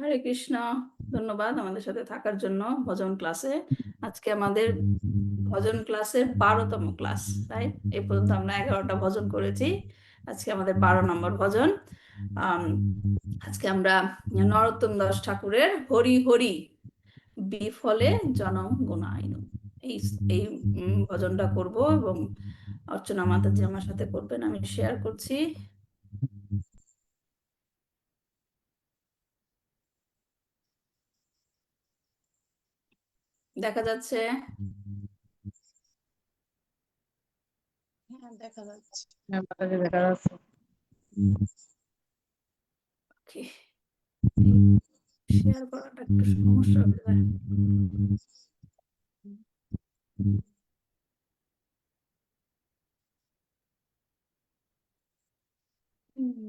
হরে কৃষ্ণ। ধন্যবাদ আমাদের সাথে থাকার জন্য ভজন ক্লাসে। আজকে আমাদের ভজন ক্লাসের 12তম ক্লাস, রাইট? এই পর্যন্ত আমরা 11টা ভজন করেছি, আজকে আমাদের 12 নম্বর ভজন। আজকে আমরা নরোত্তম দাস ঠাকুরের হরি হরি বিফলে জনম গুণাইনু এই এই ভজনটা করব, এবং অর্চনা মাতাজি আমার সাথে করবেন। আমি শেয়ার করছি। দেখা যাচ্ছে? হ্যাঁ, দেখা যাচ্ছে। ওকে, শেয়ার করাটা একটু সমস্যা হয়ে যায়।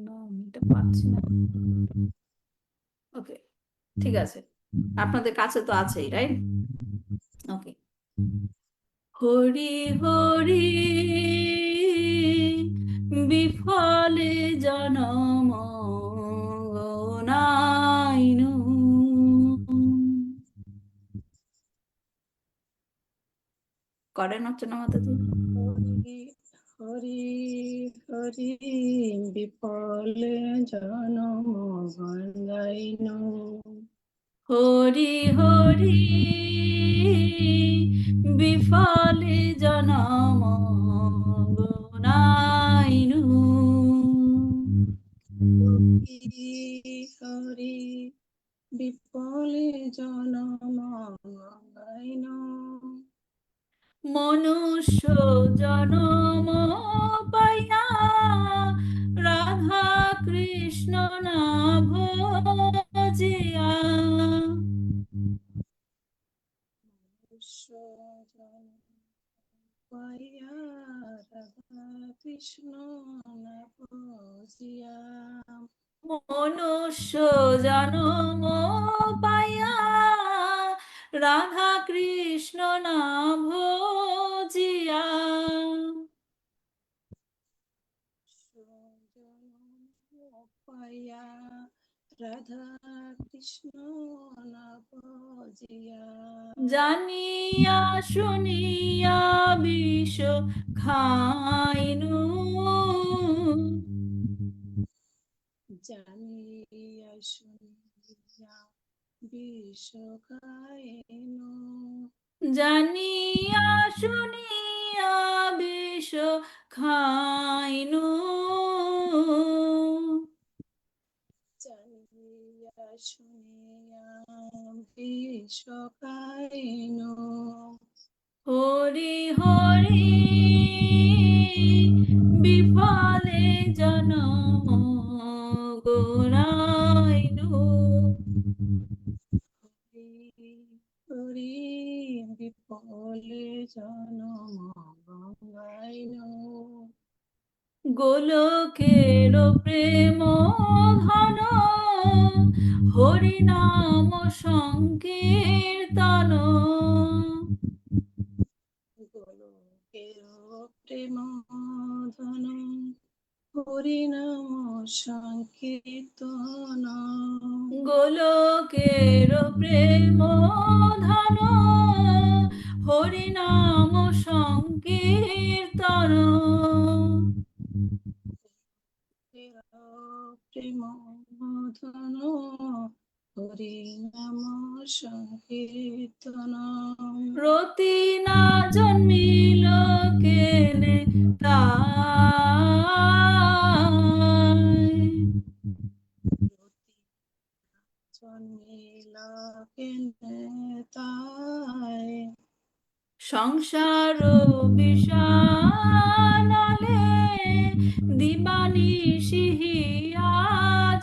না, আমি এটা পাচ্ছি না। ওকে, ঠিক আছে। আপনাদের কাছে তো আছেই, রাইট? ওকে। হরি হরি বিফলে জনম গুণাইনু। করেন অর্চনা মাতাজি? হরি হরি হরি বিফলে জনম গুণাইনু। হরি হরি বিফলে জনম গুণাইনু। হরি হরি বিফলে জনম গুণাইনু। মনুষ্য জনম পাইয়া রাধা কৃষ্ণ না ভজিয়া। পাইয়া রাধা কৃষ্ণ না ভজিয়া। মনুষ্য জনম পাইয়া রাধা কৃষ্ণ না ভজিয়া। পাইয়া রাধা কৃষ্ণ না ভজিয়া। জানিয়া শুনিয়া বিষ খাইনু। জানিয়া শুনিয়া বিষ খাইনু। জানিয়া শুনিয়া বিষ খাইনু। জানিয়া শুনিয়া বিষ খাইনু। হরি হরি বিফলে জনম গুণাইনু। হরি বিফলে জনম গঙ্গাইনু। গোলকের প্রেম ধন হরি নাম সংকীর্তন। গোলকের প্রেম ধন হরি নাম সংকীর্তন। গোলকের প্রেম ধন হরি নাম সংকীর্তন। প্রেম ধন হরি নাম সংকীর্তন। রতি না জন্মিল কেনে তাই, জন্মিল কেনে তাই। সংসার বিষানালে দিবানিশি হিয়া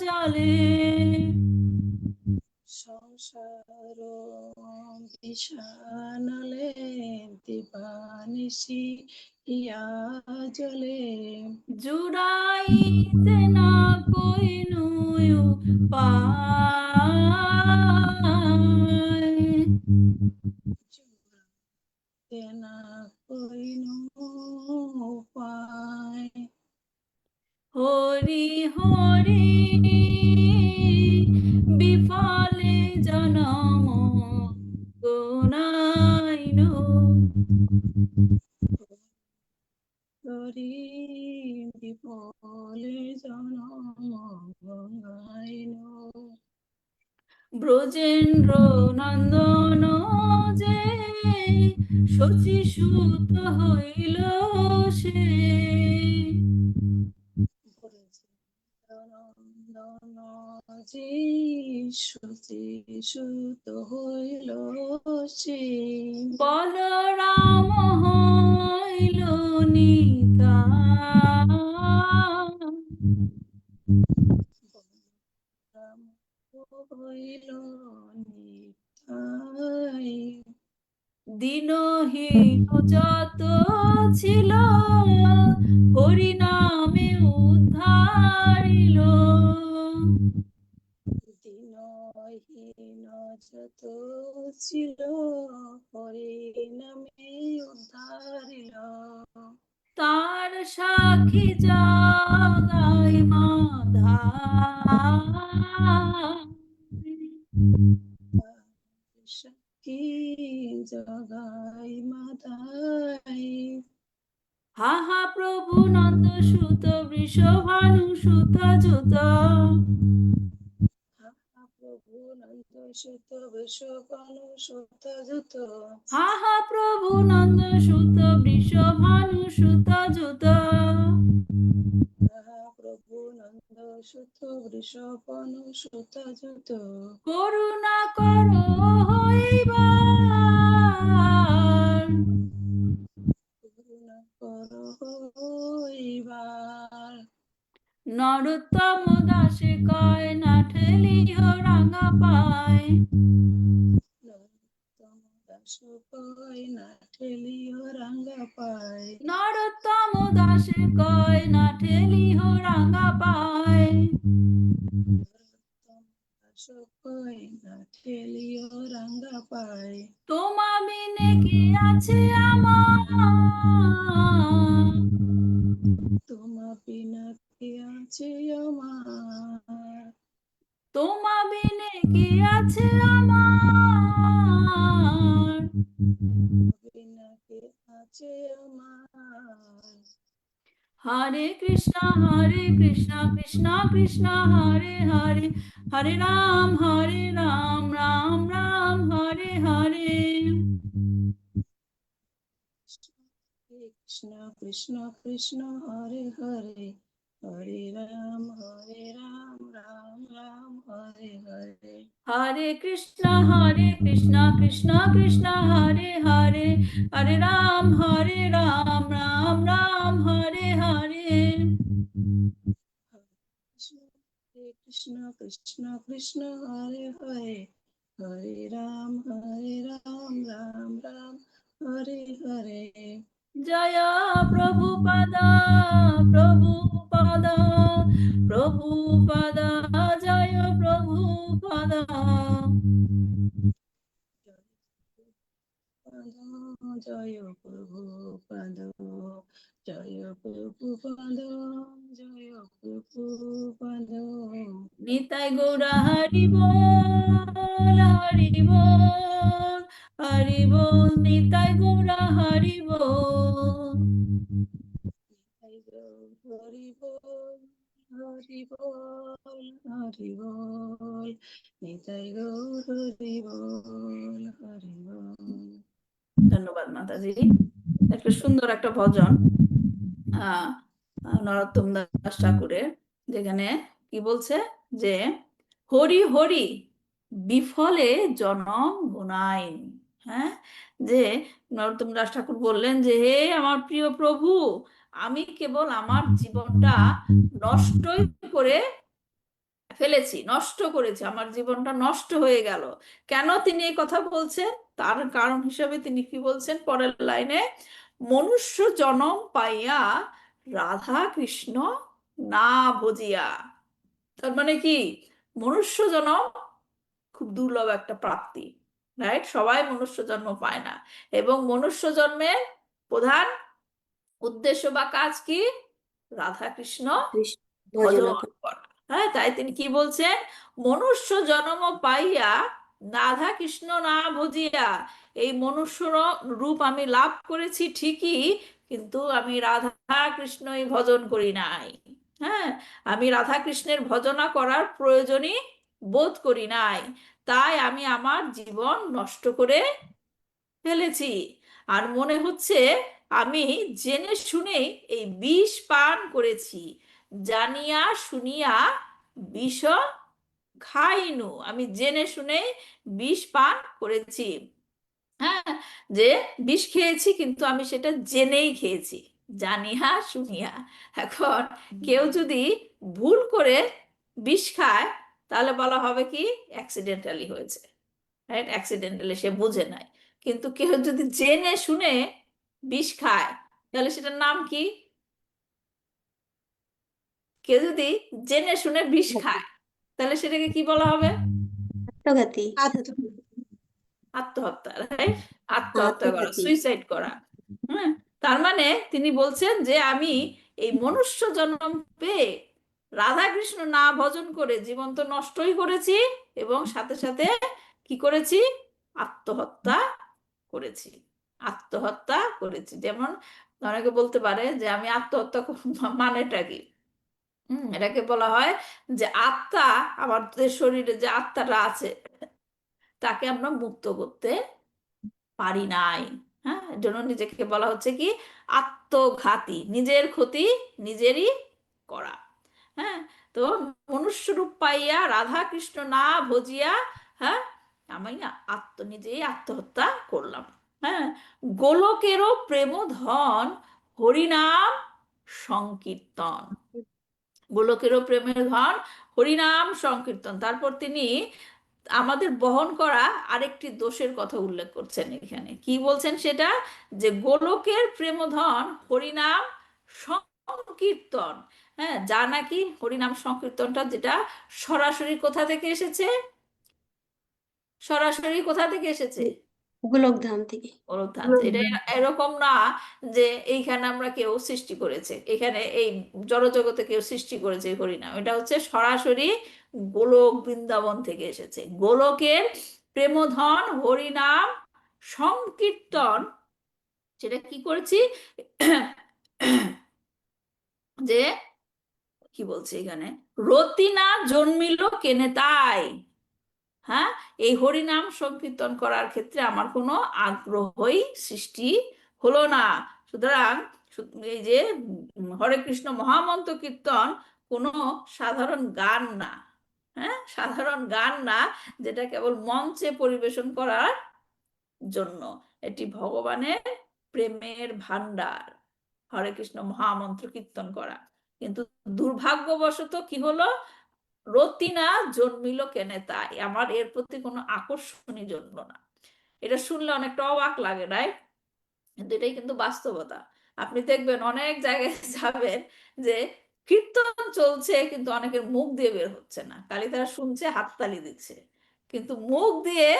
জলে। সংসার বিষানলে দিবানিশি ইয়া জলে। জুড়াইতে না কইনু উপায়, তেনা কইনু উপায়। হরি হরি বিফল বিফলে জনম গাইন। ব্রজেন্দ্র নন্দন যে শচীসুত হইল সে। নন্দন যে শচীসুত হইল সে। বলরাম হইল রাম হইল নিতাই। দীনহীন যত ছিল হরি নামে উদ্ধারিল। দিনহীন যত ছিল হরি নামে উদ্ধারিল। তার সাক্ষী জাগাই মাধা কি জগাই মাতাই। হা হা প্রভু নন্দ সুত বৃষভানু সুত যুত। প্রভু নন্দ সুত বৃষভানু সুত যুত। হা হা প্রভু নন্দ সুত বৃষভানু সুত যুত। প্রভু নন্দ সুত বৃষভানু সুত যুত। করুণা করো হইবার করুণা করো হইবার। নরোত্তম দাসে কয় না ঠেলিহ রাঙা পায়। নরোত্তম দাস কয় না ঠেলিও রাঙ্গা পায়। নরোত্তম দাসে কয় না ঠেলিহ রাঙা পায়। নরোত্তম দাস কয় না ঠেলিও রাঙ্গা পায়। তোমা বিনে কি আছে আমার, তোমা বিনা কি আছে আমার। তোমা বিনে কি আছে আমার। বিনা কি আছে আমার। হরে কৃষ্ণ কৃষ্ণ কৃষ্ণ হরে হরে, হরে রাম রাম রাম হরে হরে। কৃষ্ণ কৃষ্ণ কৃষ্ণ হরে হরে, হরে রাম রাম রাম হরে হরে। হরে কৃষ্ণ কৃষ্ণ কৃষ্ণ হরে হরে, হরে রাম রাম রাম হরে হরে। কৃষ্ণ কৃষ্ণ কৃষ্ণ হরে হরে, হরে রাম রাম রাম হরে হরে। জয় প্রভুপাদ প্রভুপাদ প্রভুপাদ, জয় প্রভুপাদ। জয় প্রভুপাদ, জয় প্রভুপাদ, জয় প্রভুপাদ। নিতাই গৌরা হরি বল হরি বল, হরি বল নিতাই গৌরা হরি বল। হরি বল, হরি বল, হরি বল, নিতাই গৌর হরি বল, হরি বল। ধন্যবাদ মাতাজি। একটা সুন্দর একটা ভজন নরোত্তম দাস ঠাকুরের, যেখানে কি বলছে যে হরি হরি বিফলে জনম গুনাইন। হ্যাঁ, যে নরোত্তম দাস ঠাকুর বললেন যে হে আমার প্রিয় প্রভু, আমি কেবল আমার জীবনটা নষ্টই করে ফেলেছি, নষ্ট করেছি, আমার জীবনটা নষ্ট হয়ে গেল। কেন তিনি এই কথা বলছেন? তার কারণ হিসেবে তিনি কি বলছেন পরের লাইনে, মনুষ্য জনম পাইয়া রাধা কৃষ্ণ না ভজিয়া। তার মানে কি, মনুষ্য জনম খুব দুর্লভ একটা প্রাপ্তি, রাইট? সবাই মনুষ্য জন্ম পায় না, এবং মনুষ্য জন্মের প্রধান উদ্দেশ্য বা কাজ কি? রাধা কৃষ্ণ কৃষ্ণ ভজন ভজন কর। করা। হ্যাঁ, তাই তিনি কি বলছেন, মনুষ্য জন্ম পাইয়া রাধা কৃষ্ণ না ভজিয়া। এই মনুষ্য রূপ আমি লাভ করেছি ঠিকই, কিন্তু আমি রাধা কৃষ্ণই ভজন করি নাই। হ্যাঁ, আমি রাধা কৃষ্ণের ভজনা করার প্রয়োজনই বোধ করি নাই, তাই আমি আমার জীবন নষ্ট করে ফেলেছি। আর মনে হচ্ছে আমি জেনে শুনেই এই বিষ পান করেছি, জানিয়া শুনিয়া বিষ খাইনু। আমি জেনে শুনেই বিষ পান করেছি। হ্যাঁ, যে বিষ খেয়েছি কিন্তু আমি সেটা জেনেই খেয়েছি, জানিয়া শুনিয়া। এখন কেউ যদি ভুল করে বিষ খায় তাহলে বলা হবে কি অ্যাক্সিডেন্টালি হয়েছে, রাইট? অ্যাক্সিডেন্টালি, সে বুঝে নাই। কিন্তু কেউ যদি জেনে শুনে বিষ খায় তাহলে সেটার নাম কি? কেউ যদি জেনে শুনে বিষ খায় তাহলে সেটাকে কি বলা হবে? আত্মঘাতী। আত্ম আত্মহত্যা, রাইট? আত্মহত্যা করা, আত্মঘাতী। সুইসাইড করা। হ্যাঁ, তার মানে তিনি বলছেন যে আমি এই মনুষ্য জন্ম পেয়ে রাধা কৃষ্ণ না ভজন করে জীবন তো নষ্টই করেছি, এবং সাথে সাথে কি করেছি? আত্মহত্যা করেছি। আত্মহত্যা করেছি। যেমন অনেকে বলতে পারে যে আমি আত্মহত্যা মানেটা কি? এটাকে বলা হয় যে আত্মা, আমাদের শরীরে যে আত্মাটা আছে তাকে আমরা মুক্ত করতে পারি নাই। হ্যাঁ, এর জন্য নিজেকে বলা হচ্ছে কি আত্মঘাতী, নিজের ক্ষতি নিজেরই করা। হ্যাঁ, তো মনুষ্য রূপ পাইয়া রাধা কৃষ্ণ না ভজিয়া, হ্যাঁ, আমি না নিজেই আত্মহত্যা করলাম। হ্যাঁ, গোলকেরও প্রেম ধন হরিনাম সংকীর্তন। গোলকেরও প্রেমের ধন হরিনাম সংকীর্তন। তারপর তিনি আমাদের বহন করা আরেকটি দোষের কথা উল্লেখ করছেন এখানে। কি বলছেন সেটা? যে গোলকের প্রেমধন হরিনাম সংকীর্তন। হ্যাঁ, যা নাকি হরিনাম সংকীর্তনটা, যেটা সরাসরি কোথা থেকে এসেছে? সরাসরি কোথা থেকে এসেছে? গোলকধাম থেকে। অনুত্থান। এটা এরকম না যে এইখানে আমরা কেউ সৃষ্টি করেছে, এখানে এই জড়জগতে কেউ সৃষ্টি করেছে এই হরিনাম। এটা হচ্ছে সরাসরি গোলক বৃন্দাবন থেকে এসেছে। গোলকের প্রেমধন হরিনাম সংকীর্তন, সেটা কি করেছি? যে কি বলছে এখানে, রতিনা জন্মিল কেনে তাই। হ্যাঁ, এই হরিনাম সংকীর্তন করার ক্ষেত্রে আমার কোনো আগ্রহই সৃষ্টি হলো না। সুতরাং এই যে হরে কৃষ্ণ মহামন্ত্র কীর্তন কোনো সাধারণ গান না। হ্যাঁ, সাধারণ গান না, যেটা কেবল মঞ্চে পরিবেশন করার জন্য। এটি ভগবানের প্রেমের ভান্ডার, হরে কৃষ্ণ মহামন্ত্র কীর্তন করা। কিন্তু দুর্ভাগ্যবশত কি হলো? রতিনা জন্মিল কেনে তাই, আমার এর প্রতি কোনো আকর্ষণই জন্মলো না। এটা শুনলে অনেকটা অবাক লাগে, রাইট? কিন্তু এটাই কিন্তু বাস্তবতা। আপনি দেখবেন অনেক জায়গায় যাবেন যে কীর্তন চলছে কিন্তু অনেকের মুখ দিয়ে বের হচ্ছে না, খালি তারা শুনছে, হাততালি দিচ্ছে, কিন্তু মুখ দিয়ে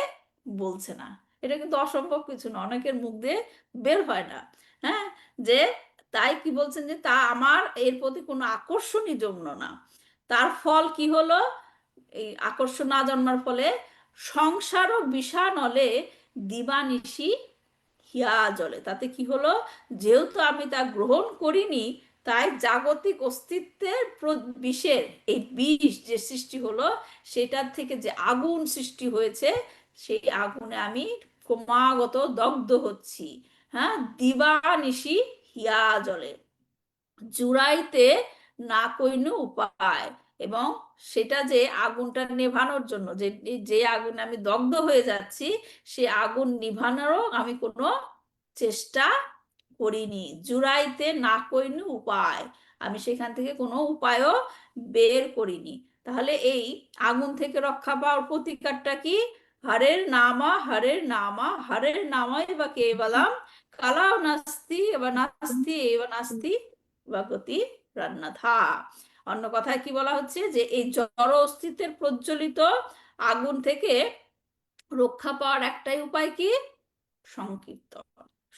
বলছে না। এটা কিন্তু অসম্ভব কিছু না, অনেকের মুখ দিয়ে বের হয় না। হ্যাঁ, যে তাই কি বলছেন যে তা আমার এর প্রতি কোনো আকর্ষণই জন্মলো না। তার ফল কি হলো? এই আকর্ষণ না জন্মার ফলে সংসার ও বিষানলে দিবানিশি হিয়া জলে। তাতে কি হলো? যেহেতু আমি তা গ্রহণ করিনি, তাই জাগতিক অস্তিত্বের বিষের এই বিষ যে সৃষ্টি হলো, সেটার থেকে যে আগুন সৃষ্টি হয়েছে, সেই আগুনে আমি ক্রমাগত দগ্ধ হচ্ছি। হ্যাঁ, দিবানিশি হিয়া জলে, জুড়াইতে না কইনো উপায়। এবং সেটা যে আগুনটা নেভানোর জন্য, যে যে আগুনে আমি দগ্ধ হয়ে যাচ্ছি, সে আগুন নিভানোরও আমি কোনো চেষ্টা করিনি। জুড়াইতে না কইনো উপায়, আমি সেখান থেকে কোনো উপায়ও বের করিনি। তাহলে এই আগুন থেকে রক্ষা পাওয়ার প্রতিকারটা কি? হরের নামা, হরের নামা, হরের নামাই বা কেবলম কালাও নাস্তি বা নাস্তি বা নাস্তি বা গতি রান্নাথা। অন্য কথায় কি বলা হচ্ছে? যে এই জড় অস্তিত্বের প্রজ্বলিত আগুন থেকে রক্ষা পাওয়ার একটাই উপায় কি? সংকীর্তন।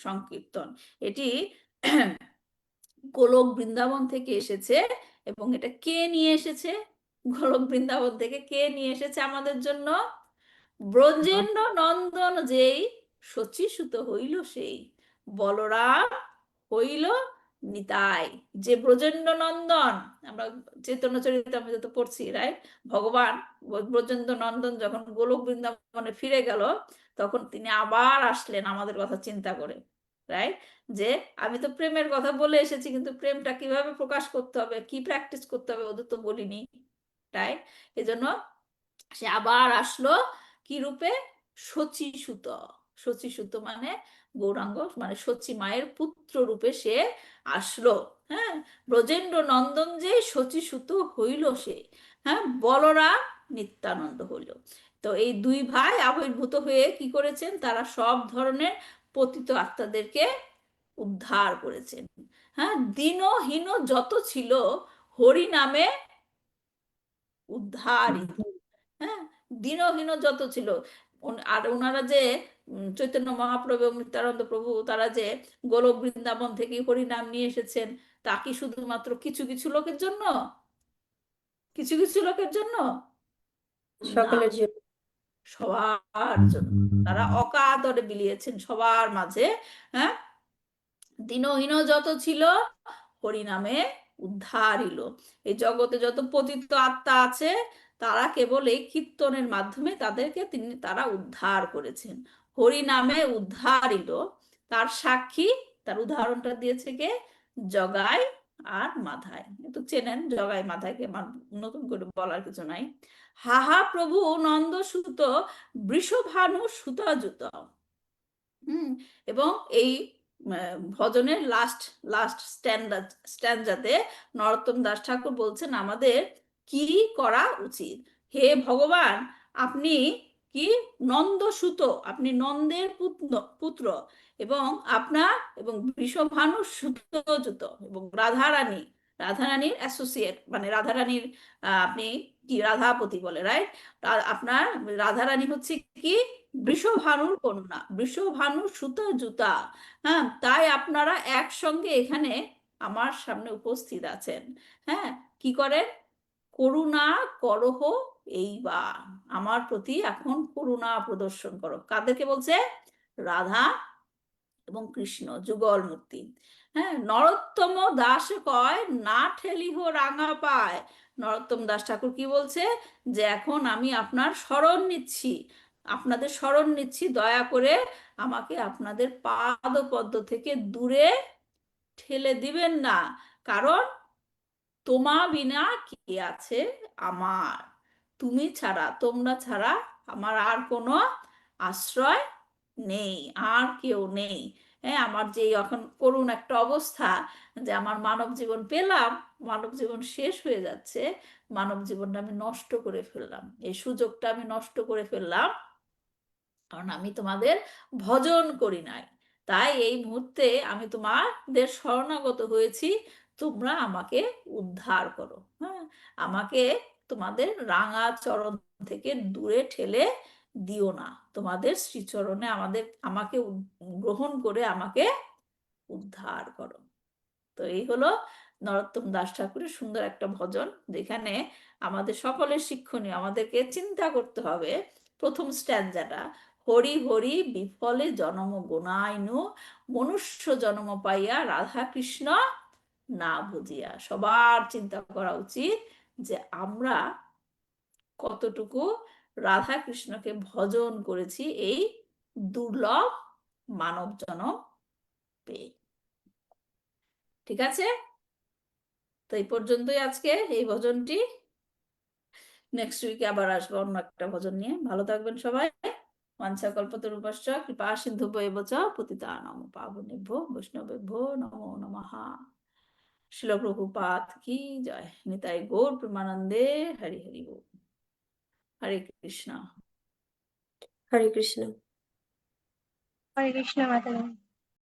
সংকীর্তন এটি গোলক বৃন্দাবন থেকে এসেছে। এবং এটা কে নিয়ে এসেছে? গোলক বৃন্দাবন থেকে কে নিয়ে এসেছে আমাদের জন্য? ব্রজেন্দ্র নন্দন যেই শচীসুত হইল সেই, বলরাম হইল নিতাই। যে ব্রজেন্দ্র নন্দন, আমরা চৈতন্য চরিতামৃতে পড়ছি, রাইট? ভগবান ব্রজেন্দ্র নন্দন যখন গোলক বৃন্দাবনে ফিরে গেল, তখন তিনি আবার আসলেন আমাদের কথা চিন্তা করে, রাইট? যে আমি তো প্রেমের কথা বলে এসেছি, কিন্তু প্রেমটা কিভাবে প্রকাশ করতে হবে, কি প্র্যাকটিস করতে হবে, ওদের তো বলিনি, রাইট? এজন্য সে আবার আসলো কি রূপে? শচীসুত। শচীসুত মানে গৌরাঙ্গ, মানে শচী মায়ের পুত্র রূপে সে আসলো। হ্যাঁ, ব্রজেন্দ্র নন্দন যে শচীসুত হইল সে, হ্যাঁ, বলরাম নিত্যানন্দ হইল। তো এই দুই ভাই আবির্ভূত হয়ে কি করেছেন? তারা সব ধরনের পতিত আত্মাদেরকে উদ্ধার করেছেন। হ্যাঁ, দীনহীন যত ছিল হরি নামে উদ্ধারিত। হ্যাঁ, দীনহীন যত ছিল, আর ওনারা যে চৈতন্য মহাপ্রভু এবং নিত্যানন্দ প্রভু, তারা যে গোলক বৃন্দাবন থেকে হরিনাম নিয়ে এসেছেন, তা কি শুধুমাত্র কিছু কিছু লোকের জন্য? কিছু কিছু লোকের জন্য না, সকলের জন্য। সবার জন্য। তারা অকাতরে বিলিয়েছেন সবার মাঝে। হ্যাঁ, দীনহীন যত ছিল হরিনামে উদ্ধারিল। এই জগতে যত পতিত আত্মা আছে, তারা কেবল এই কীর্তনের মাধ্যমে তারা উদ্ধার করেছেন। হরি নামে উদ্ধারিল, তার সাক্ষী, তার উদাহরণটা দিয়েছে কে? জগাই আর মাধায়। তো চেনেন জগাই মাধায়কে, নতুন করে বলার কিছু নাই। হাহা প্রভু নন্দ সুত বৃষভানু সুতাযুত। এবং এই ভজনের লাস্ট লাস্ট স্ট্যান্ডাতে নরোত্তম দাস ঠাকুর বলছেন আমাদের কি করা উচিত। হে ভগবান, আপনি কি নন্দসুত, আপনি নন্দের পুত্র, এবং আপনার এবং বৃষভানু সুতযুত, এবং রাধারানী, রাধারানীর অ্যাসোসিয়েট, মানে রাধারানীর আপনি কি রাধাপতি বলে, রাইট? আপনার রাধারানী হচ্ছে কি? বৃষভানুর কন্যা, বৃষভানুর সুতযুতা। হ্যাঁ, তাই আপনারা একসঙ্গে এখানে আমার সামনে উপস্থিত আছেন। হ্যাঁ, কি করেন? করুণা করহ এইবার, আমার প্রতি এখন করুণা প্রদর্শন করো। কাদেরকে বলছে? রাধা এবং কৃষ্ণ যুগল মূর্তি। হ্যাঁ, নরোত্তম দাস কয় না ঠেলিহ রাঙা পায়। নরোত্তম দাস ঠাকুর কি বলছে? যে এখন আমি আপনার শরণ নিচ্ছি, আপনাদের শরণ নিচ্ছি, দয়া করে আমাকে আপনাদের পাদ পদ্ম থেকে দূরে ঠেলে দিবেন না। কারণ তোমা বিনা কে আছে আমার, তুমি ছাড়া, তোমরা ছাড়া আমার আর কোনো আশ্রয় নেই, আর কেউ নেই। হ্যাঁ, আমার যে এখন করুণ একটা অবস্থা, যে আমার মানব জীবন পেলাম, মানব জীবন শেষ হয়ে যাচ্ছে, মানব জীবনটা আমি নষ্ট করে ফেললাম, এই সুযোগটা আমি নষ্ট করে ফেললাম, কারণ আমি তোমাদের ভজন করি নাই। তাই এই মুহূর্তে আমি তোমাদের শরণাগত হয়েছি, তোমরা আমাকে উদ্ধার করো। হ্যাঁ, আমাকে তোমাদের রাঙা চরণ থেকে দূরে ঠেলে দিও না, তোমাদের শ্রীচরণে আমাকে গ্রহণ করে আমাকে উদ্ধার করো। তো এই হলো নরোত্তম দাস ঠাকুরের সুন্দর একটা ভজন, যেখানে আমাদের সকলের শিক্ষণীয়, আমাদেরকে চিন্তা করতে হবে প্রথম স্ট্যান্জাটা, হরি হরি বিফলে জনম গুণাইনু, মনুষ্য জন্ম পাইয়া রাধা কৃষ্ণ না বুঝিয়া। সবার চিন্তা করা উচিত যে আমরা কতটুকু রাধা কৃষ্ণকে ভজন করেছি এই দুর্লভ মানব জন্ম পেয়ে। ঠিক আছে, তো এই পর্যন্তই আজকে এই ভজনটি। নেক্সট উইকে আবার আসবো অন্য একটা ভজন নিয়ে। ভালো থাকবেন সবাই। বাঞ্ছা কল্পতরুভ্যশ্চ কৃপা সিন্ধুভ্যেব চ পতিতানাং পাবনেভ্যো বৈষ্ণবেভ্যো নমো নমঃ। শিল প্রভুপাদ কি জয়। নিতাই গৌর প্রেমানন্দে। হরি হরি বল। হরে কৃষ্ণ। হরে কৃষ্ণ। হরে কৃষ্ণ মাতাজি।